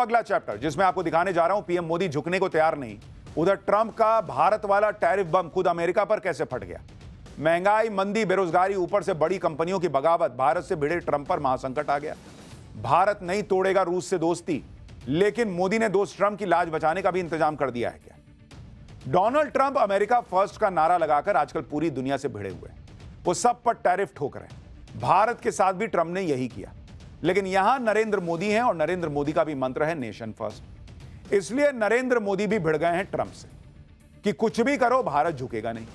अगला चैप्टर जिसमें आपको दिखाने जा रहा हूं पीएम मोदी झुकने को तैयार नहीं। उधर ट्रंप का भारत वाला टैरिफ बम खुद अमेरिका पर कैसे फट गया। महंगाई, मंदी, बेरोजगारी, ऊपर से बड़ी कंपनियों की बगावत, भारत से भिड़े ट्रंप पर महासंकट आ गया। भारत नहीं तोड़ेगा रूस से दोस्ती, लेकिन मोदी ने दोस्त ट्रंप की लाज बचाने का भी इंतजाम कर दिया है क्या। डोनाल्ड ट्रंप अमेरिका फर्स्ट का नारा लगाकर आजकल पूरी दुनिया से भिड़े हुए हैं। वो सब पर टैरिफ ठोक रहे हैं। भारत के साथ भी ट्रंप ने यही किया, लेकिन यहां नरेंद्र मोदी हैं और नरेंद्र मोदी का भी मंत्र है नेशन फर्स्ट। इसलिए नरेंद्र मोदी भी भिड़ गए हैं ट्रंप से कि कुछ भी करो भारत झुकेगा नहीं।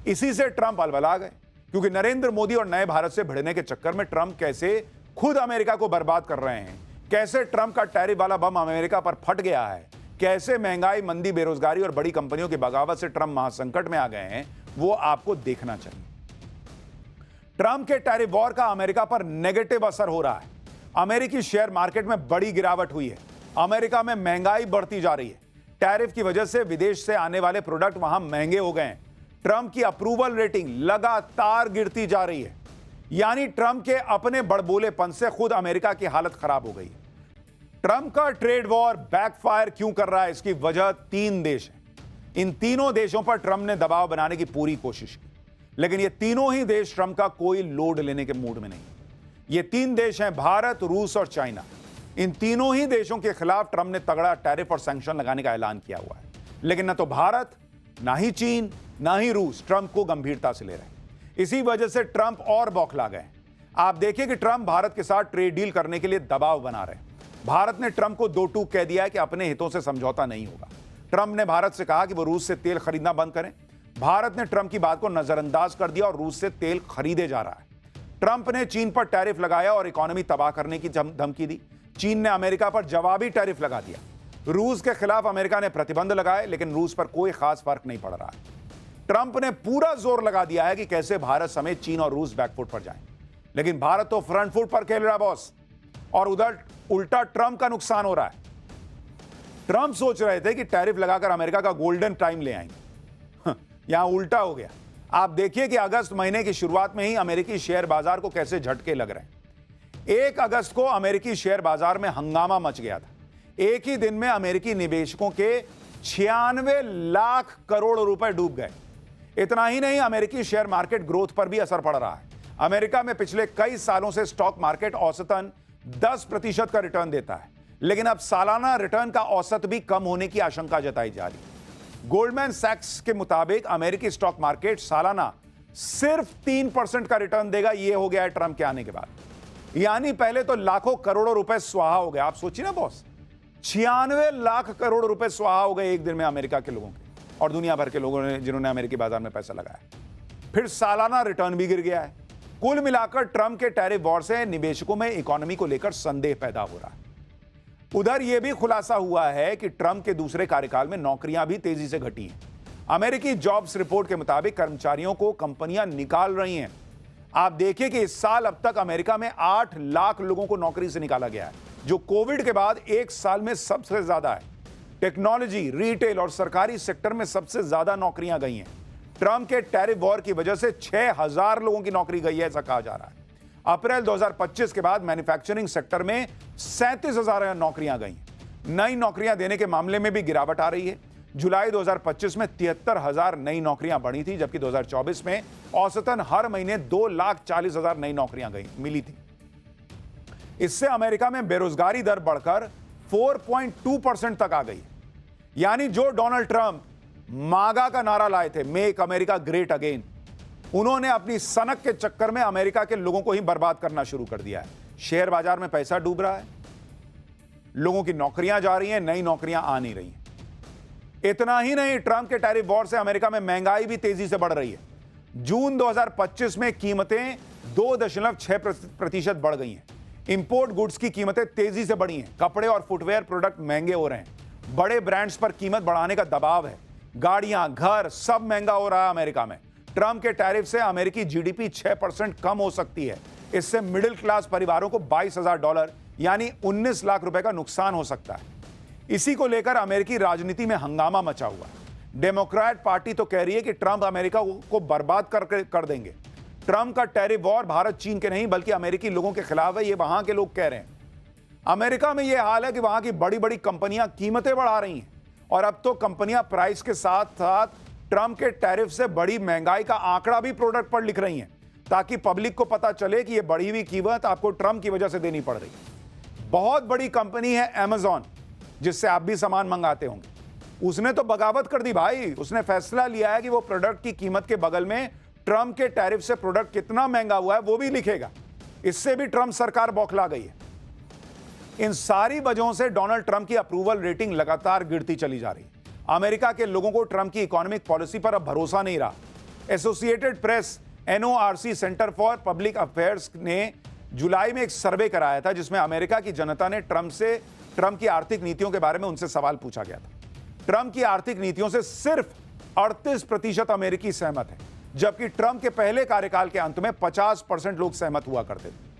इसी से ट्रंप अलबला गए, क्योंकि नरेंद्र मोदी और नए भारत से भिड़ने के चक्कर में ट्रंप कैसे खुद अमेरिका को बर्बाद कर रहे हैं, कैसे ट्रंप का टैरिफ वाला बम अमेरिका पर फट गया है, कैसे महंगाई, मंदी, बेरोजगारी और बड़ी कंपनियों की बगावत से ट्रंप महासंकट में आ गए हैं, वो आपको देखना चाहिए। ट्रंप के टैरिफ वॉर का अमेरिका पर नेगेटिव असर हो रहा है। अमेरिकी शेयर मार्केट में बड़ी गिरावट हुई है। अमेरिका में महंगाई बढ़ती जा रही है। टैरिफ की वजह से विदेश से आने वाले प्रोडक्ट वहां महंगे हो गए हैं। ट्रंप की अप्रूवल रेटिंग लगातार गिरती जा रही है। यानी ट्रंप के अपने बड़बोलेपन से खुद अमेरिका की हालत खराब हो गई है। ट्रंप का ट्रेड वॉर बैकफायर क्यों कर रहा है, इसकी वजह 3 देश है। इन तीनों देशों पर ट्रंप ने दबाव बनाने की पूरी कोशिश की, लेकिन ये तीनों ही देश ट्रंप का कोई लोड लेने के मूड में नहीं। ये 3 देश हैं, भारत, रूस और चाइना। इन तीनों ही देशों के खिलाफ ट्रंप ने तगड़ा टैरिफ और सैंक्शन लगाने का ऐलान किया हुआ है, लेकिन न तो भारत, ना ही चीन, ना ही रूस ट्रंप को गंभीरता से ले रहे हैं। इसी वजह से ट्रंप और बौखला गए। आप देखिए कि ट्रंप भारत के साथ ट्रेड डील करने के लिए दबाव बना रहे हैं। भारत ने ट्रंप को 2 टूक कह दिया है कि अपने हितों से समझौता नहीं होगा। ट्रंप ने भारत से कहा कि वो रूस से तेल खरीदना बंद करें। भारत ने ट्रंप की बात को नजरअंदाज कर दिया और रूस से तेल खरीदे जा रहा है। ट्रंप ने चीन पर टैरिफ लगाया और इकोनॉमी तबाह करने की धमकी दी। चीन ने अमेरिका पर जवाबी टैरिफ लगा दिया। रूस के खिलाफ अमेरिका ने प्रतिबंध लगाए, लेकिन रूस पर कोई खास फर्क नहीं पड़ रहा है। ट्रंप ने पूरा जोर लगा दिया है कि कैसे भारत समेत चीन और रूस बैकफुट पर जाएं, लेकिन भारत तो फ्रंट फुट पर खेल रहा है बॉस, और उधर उल्टा ट्रंप का नुकसान हो रहा है। ट्रंप सोच रहे थे कि टैरिफ लगाकर अमेरिका का गोल्डन टाइम ले आएंगे, यहां उल्टा हो गया। आप देखिए कि अगस्त महीने की शुरुआत में ही अमेरिकी शेयर बाजार को कैसे झटके लग रहे हैं। 1 अगस्त को अमेरिकी शेयर बाजार में हंगामा मच गया था। एक ही दिन में अमेरिकी निवेशकों के 96 लाख करोड़ रुपए डूब गए। इतना ही नहीं, अमेरिकी शेयर मार्केट ग्रोथ पर भी असर पड़ रहा है। अमेरिका में पिछले कई सालों से स्टॉक मार्केट औसतन 10% का रिटर्न देता है, लेकिन अब सालाना रिटर्न का औसत भी कम होने की आशंका जताई जा रही है। गोल्डमैन सैक्स के मुताबिक अमेरिकी स्टॉक मार्केट सालाना सिर्फ 3% का रिटर्न देगा। यह हो गया है ट्रंप के आने के बाद। यानी पहले तो लाखों करोड़ों रुपए स्वाहा हो गए। आप सोचिए ना बॉस, 96 लाख करोड़ रुपए स्वाहा हो गए एक दिन में अमेरिका के लोगों के और दुनिया भर के लोगों ने जिन्होंने अमेरिकी बाजार में पैसा लगाया। फिर सालाना रिटर्न भी गिर गया है। कुल मिलाकर ट्रंप के टैरिफ वॉर से निवेशकों में इकोनॉमी को लेकर संदेह पैदा हो रहा है। उधर यह भी खुलासा हुआ है कि ट्रंप के दूसरे कार्यकाल में नौकरियां भी तेजी से घटी हैं। अमेरिकी जॉब्स रिपोर्ट के मुताबिक कर्मचारियों को कंपनियां निकाल रही हैं। आप देखिए कि इस साल अब तक अमेरिका में 8 लाख लोगों को नौकरी से निकाला गया है, जो कोविड के बाद एक साल में सबसे ज्यादा है। टेक्नोलॉजी, रिटेल और सरकारी सेक्टर में सबसे ज्यादा नौकरियां गई हैं। ट्रंप के टैरिफ वॉर की वजह से 6000 लोगों की नौकरी गई है, ऐसा कहा जा रहा है। अप्रैल 2025 के बाद मैन्युफैक्चरिंग सेक्टर में 37,000 नौकरियां गई। नई नौकरियां देने के मामले में भी गिरावट आ रही है। जुलाई 2025 में 73,000 नई नौकरियां बढ़ी थी, जबकि 2024 में औसतन हर महीने 2,40,000 नई नौकरियां मिली थी। इससे अमेरिका में बेरोजगारी दर बढ़कर 4.2% तक आ गई। यानी जो डोनाल्ड ट्रंप मागा का नारा लाए थे, मेक अमेरिका ग्रेट अगेन, उन्होंने अपनी सनक के चक्कर में अमेरिका के लोगों को ही बर्बाद करना शुरू कर दिया है। शेयर बाजार में पैसा डूब रहा है, लोगों की नौकरियां जा रही हैं, नई नौकरियां आ नहीं रही हैं। इतना ही नहीं, ट्रंप के टैरिफ वॉर से अमेरिका में महंगाई भी तेजी से बढ़ रही है। जून 2025 में कीमतें 2.6% बढ़ गई हैं। इंपोर्ट गुड्स की कीमतें तेजी से बढ़ी हैं। कपड़े और फुटवेयर प्रोडक्ट महंगे हो रहे हैं। बड़े ब्रांड्स पर कीमत बढ़ाने का दबाव है। गाड़ियां, घर सब महंगा हो रहा है अमेरिका में। ट्रंप के टैरिफ से अमेरिकी जीडीपी 6% कम हो सकती है। इससे मिडिल क्लास परिवारों को $22,000 यानी 19 लाख रुपए का नुकसान हो सकता है। इसी को लेकर अमेरिकी राजनीति में हंगामा मचा हुआ है। डेमोक्रेट पार्टी तो कह रही है कि ट्रंप अमेरिका को बर्बाद कर देंगे। ट्रंप का टैरिफ वॉर भारत चीन के नहीं बल्कि अमेरिकी लोगों के खिलाफ है, ये वहां के लोग कह रहे हैं। अमेरिका में यह हाल है कि वहां की बड़ी बड़ी कंपनियां कीमतें बढ़ा रही हैं और अब तो कंपनियां प्राइस के साथ साथ ट्रंप के टैरिफ से बड़ी महंगाई का आंकड़ा भी प्रोडक्ट पर लिख रही हैं ताकि पब्लिक को पता चले कि यह बढ़ी हुई कीमत आपको ट्रंप की वजह से देनी पड़ रही है। बहुत बड़ी कंपनी है अमेजॉन, जिससे आप भी सामान मंगाते होंगे। उसने तो बगावत कर दी भाई। उसने फैसला लिया है कि वो प्रोडक्ट की कीमत के बगल में ट्रंप के टैरिफ से प्रोडक्ट कितना महंगा हुआ है वो भी लिखेगा। इससे भी ट्रंप सरकार बौखला गई है। इन सारी वजहों से डोनाल्ड ट्रंप की अप्रूवल रेटिंग लगातार गिरती चली जा रही है। अमेरिका के लोगों को ट्रंप की इकोनॉमिक पॉलिसी पर अब भरोसा नहीं रहा। Associated press NORC centre for public affairs ने जुलाई में एक सर्वे कराया था जिसमें अमेरिका की जनता ने ट्रंप की आर्थिक नीतियों के बारे में उनसे सवाल पूछा गया था। ट्रंप की आर्थिक नीतियों से सिर्फ 38% अमेरिकी सहमत है, जबकि ट्रंप के पहले कार्यकाल के अंत में 50% लोग सहमत हुआ करते थे।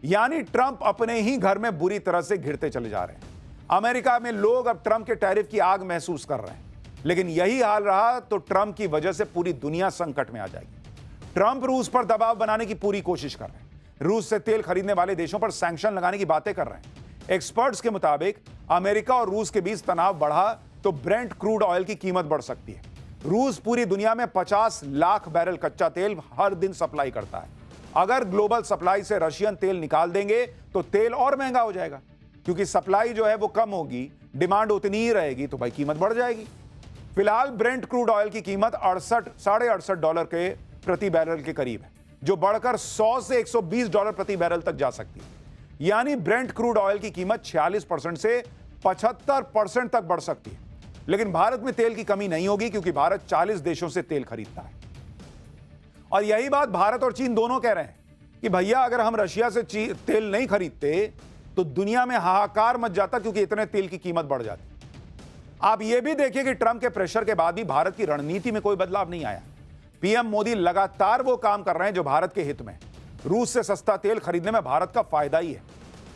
यानी ट्रंप अपने ही घर में बुरी तरह से घिरते चले जा रहे हैं। अमेरिका में लोग अब ट्रंप के टैरिफ की आग महसूस कर रहे हैं, लेकिन यही हाल रहा तो ट्रंप की वजह से पूरी दुनिया संकट में आ जाएगी। ट्रंप रूस पर दबाव बनाने की पूरी कोशिश कर रहे हैं। रूस से तेल खरीदने वाले देशों पर सैंक्शन लगाने की बातें कर रहे हैं। एक्सपर्ट्स के मुताबिक अमेरिका और रूस के बीच तनाव बढ़ा तो ब्रेंट क्रूड ऑयल की कीमत बढ़ सकती है। रूस पूरी दुनिया में 50 लाख बैरल कच्चा तेल हर दिन सप्लाई करता है। अगर ग्लोबल सप्लाई से रशियन तेल निकाल देंगे तो तेल और महंगा हो जाएगा, क्योंकि सप्लाई जो है वो कम होगी, डिमांड उतनी ही रहेगी, तो भाई कीमत बढ़ जाएगी। फिलहाल ब्रेंट क्रूड ऑयल की कीमत $68 के प्रति बैरल के करीब है, जो बढ़कर 100 से $120 प्रति बैरल तक जा सकती है। यानी ब्रेंट क्रूड ऑयल की कीमत 46% से 75% तक बढ़ सकती है। लेकिन भारत में तेल की कमी नहीं होगी, क्योंकि भारत 40 देशों से तेल खरीदता है। और यही बात भारत और चीन दोनों कह रहे हैं कि भैया अगर हम रशिया से तेल नहीं खरीदते तो दुनिया में हाहाकार मच जाता, क्योंकि इतने तेल की कीमत बढ़ जाती। आप यह भी देखिए कि ट्रंप के प्रेशर के बाद भी भारत की रणनीति में कोई बदलाव नहीं आया। पीएम मोदी लगातार वो काम कर रहे हैं जो भारत के हित में। रूस से सस्ता तेल खरीदने में भारत का फायदा ही है।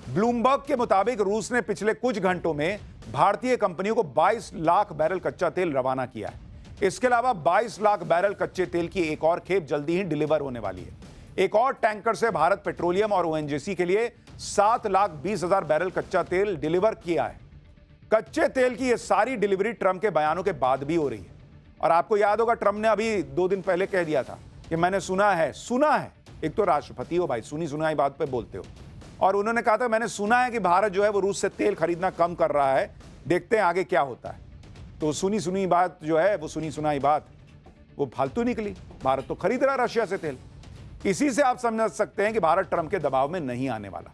ब्लूमबर्ग के मुताबिक रूस ने पिछले कुछ घंटों में भारतीय कंपनियों को 22 लाख बैरल कच्चा तेल रवाना किया है। इसके अलावा 22 लाख बैरल कच्चे तेल की एक और खेप जल्दी ही डिलीवर होने वाली है। एक और टैंकर से भारत पेट्रोलियम और ONGC के लिए 7,20,000 बैरल कच्चा तेल डिलीवर किया है। कच्चे तेल की यह सारी डिलीवरी ट्रंप के बयानों के बाद भी हो रही है। और आपको याद होगा ट्रंप ने अभी 2 दिन पहले कह दिया था कि मैंने सुना है। एक तो राष्ट्रपति हो भाई, सुनी सुनाई बात पे बोलते हो। और उन्होंने कहा था मैंने सुना है कि भारत जो है वो रूस से तेल खरीदना कम कर रहा है, देखते हैं आगे क्या होता है। तो सुनी सुनी बात जो है वो सुनी सुनाई बात वो फालतू निकली। भारत तो खरीद रहा है रशिया से तेल। इसी से आप समझ सकते हैं कि भारत ट्रंप के दबाव में नहीं आने वाला।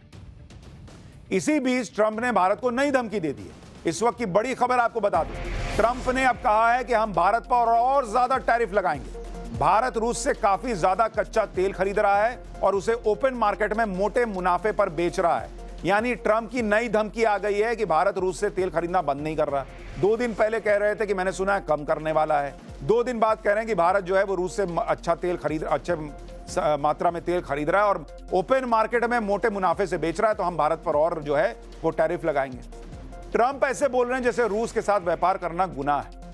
इसी बीच ट्रंप ने भारत को नई धमकी दे दी है। इस वक्त की बड़ी खबर आपको बता दूं, ट्रंप ने अब कहा है कि हम भारत पर और ज्यादा टैरिफ लगाएंगे। भारत रूस से काफी ज्यादा कच्चा तेल खरीद रहा है और उसे ओपन मार्केट में मोटे मुनाफे पर बेच रहा है। यानी ट्रंप की नई धमकी आ गई है कि भारत रूस से तेल खरीदना बंद नहीं कर रहा। 2 दिन पहले कह रहे थे कि मैंने सुना है कम करने वाला है। 2 दिन बाद कह रहे हैं कि भारत जो है वो रूस से अच्छे मात्रा में तेल खरीद रहा है और ओपन मार्केट में मोटे मुनाफे से बेच रहा है, तो हम भारत पर और जो है वो टैरिफ लगाएंगे। ट्रंप ऐसे बोल रहे हैं जैसे रूस के साथ व्यापार करना गुनाह है।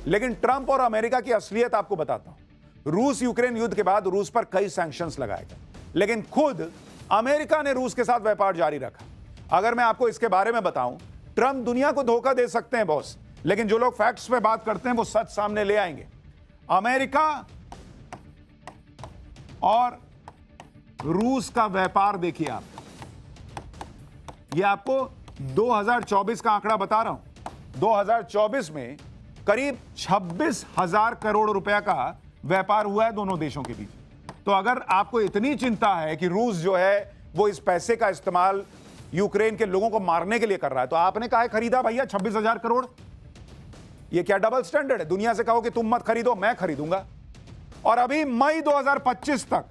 लेकिन ट्रंप और अमेरिका की असलियत आपको बताता हूं। रूस यूक्रेन युद्ध के बाद रूस पर कई सैंक्शंस लगाए गए, लेकिन खुद अमेरिका ने रूस के साथ व्यापार जारी रखा। अगर मैं आपको इसके बारे में बताऊं, ट्रंप दुनिया को धोखा दे सकते हैं बॉस, लेकिन जो लोग फैक्ट्स पे बात करते हैं वो सच सामने ले आएंगे। अमेरिका और रूस का व्यापार देखिए आप, ये आपको 2024 का आंकड़ा बता रहा हूं। 2024 में करीब 26,000 करोड़ रुपया का व्यापार हुआ है दोनों देशों के बीच। तो अगर आपको इतनी चिंता है कि रूस जो है वो इस पैसे का इस्तेमाल यूक्रेन के लोगों को मारने के लिए कर रहा है, तो आपने काहे खरीदा भैया 26,000 करोड़? ये क्या डबल स्टैंडर्ड है? दुनिया से कहो कि तुम मत खरीदो, मैं खरीदूंगा। और अभी मई 2025 तक,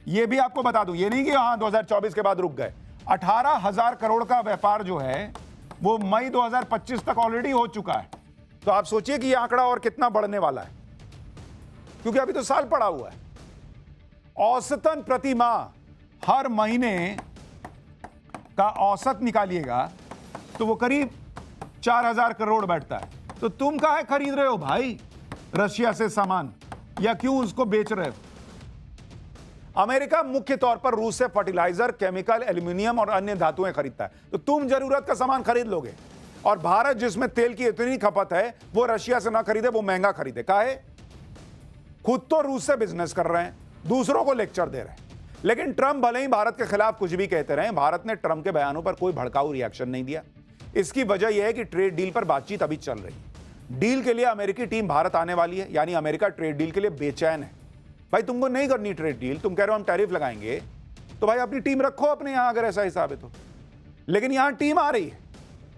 ये भी आपको बता दूं, ये नहीं कि हां 2024 के बाद रुक गए। 18,000 करोड़ का व्यापार जो है वो मई 2025 तक ऑलरेडी हो चुका है। तो आप सोचिए कि ये आंकड़ा और कितना बढ़ने वाला है, क्योंकि अभी तो साल पड़ा हुआ है। औसतन प्रति माह हर महीने का औसत निकालिएगा तो वो करीब 4,000 करोड़ बैठता है। तो तुम काहे खरीद रहे हो भाई रशिया से सामान, या क्यों उसको बेच रहे हो? अमेरिका मुख्य तौर पर रूस से फर्टिलाइजर, केमिकल, एल्यूमिनियम और अन्य धातुएं खरीदता है। तो तुम जरूरत का सामान खरीद लोगे, और भारत जिसमें तेल की इतनी खपत है वो रशिया से ना खरीदे, वो महंगा खरीदे। काहे? खुद तो रूस से बिजनेस कर रहे हैं, दूसरों को लेक्चर दे रहे हैं। लेकिन ट्रंप भले ही भारत के खिलाफ कुछ भी कहते रहे, भारत ने ट्रंप के बयानों पर कोई भड़काऊ रिएक्शन नहीं दिया। इसकी वजह यह है कि ट्रेड डील पर बातचीत अभी चल रही है। डील के लिए अमेरिकी टीम भारत आने वाली है, यानी अमेरिका ट्रेड डील के लिए बेचैन है। भाई तुमको नहीं करनी ट्रेड डील, तुम कह रहे हो हम टैरिफ लगाएंगे, तो भाई अपनी टीम रखो अपने यहां, अगर ऐसा हिसाब है तो। लेकिन यहां टीम आ रही है,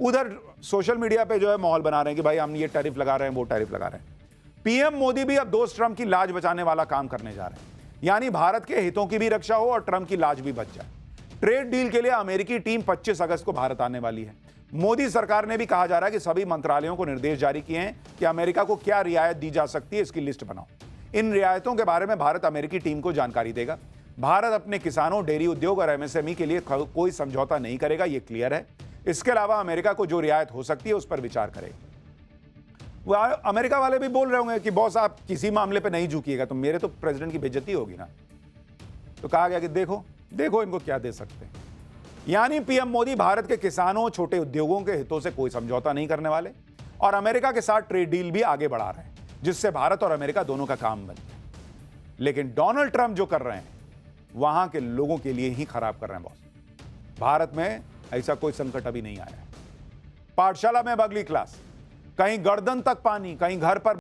उधर सोशल मीडिया पे जो है माहौल बना रहे हैं कि भाई हम ये टैरिफ लगा रहे हैं, वो टैरिफ लगा रहे हैं। पीएम मोदी भी अब दोस्त ट्रंप की लाज बचाने वाला काम करने जा रहे हैं, यानी भारत के हितों की भी रक्षा हो और ट्रंप की लाज भी बच जाए। ट्रेड डील के लिए अमेरिकी टीम 25 अगस्त को भारत आने वाली है। मोदी सरकार ने भी कहा जा रहा है कि सभी मंत्रालयों को निर्देश जारी किए हैं कि अमेरिका को क्या रियायत दी जा सकती है, इसकी लिस्ट बनाओ। इन रियायतों के बारे में भारत अमेरिकी टीम को जानकारी देगा। भारत अपने किसानों, डेयरी उद्योग और एमएसएमई के लिए कोई समझौता नहीं करेगा, यह क्लियर है। इसके अलावा अमेरिका को जो रियायत हो सकती है उस पर विचार करेगा। वो अमेरिका वाले भी बोल रहे होंगे कि बॉस आप किसी मामले पे नहीं झुकिएगा तो मेरे तो प्रेसिडेंट की बेइज्जती होगी ना। तो कहा गया कि देखो देखो इनको क्या दे सकते हैं। यानी पीएम मोदी भारत के किसानों, छोटे उद्योगों के हितों से कोई समझौता नहीं करने वाले और अमेरिका के साथ ट्रेड डील भी आगे बढ़ा रहे हैं, जिससे भारत और अमेरिका दोनों का काम बन जाए। लेकिन डोनाल्ड ट्रंप जो कर रहे हैं वहां के लोगों के लिए ही खराब कर रहे हैं बॉस। भारत में ऐसा कोई संकट अभी नहीं आया। पाठशाला में अब अगली क्लास, कहीं गर्दन तक पानी, कहीं घर पर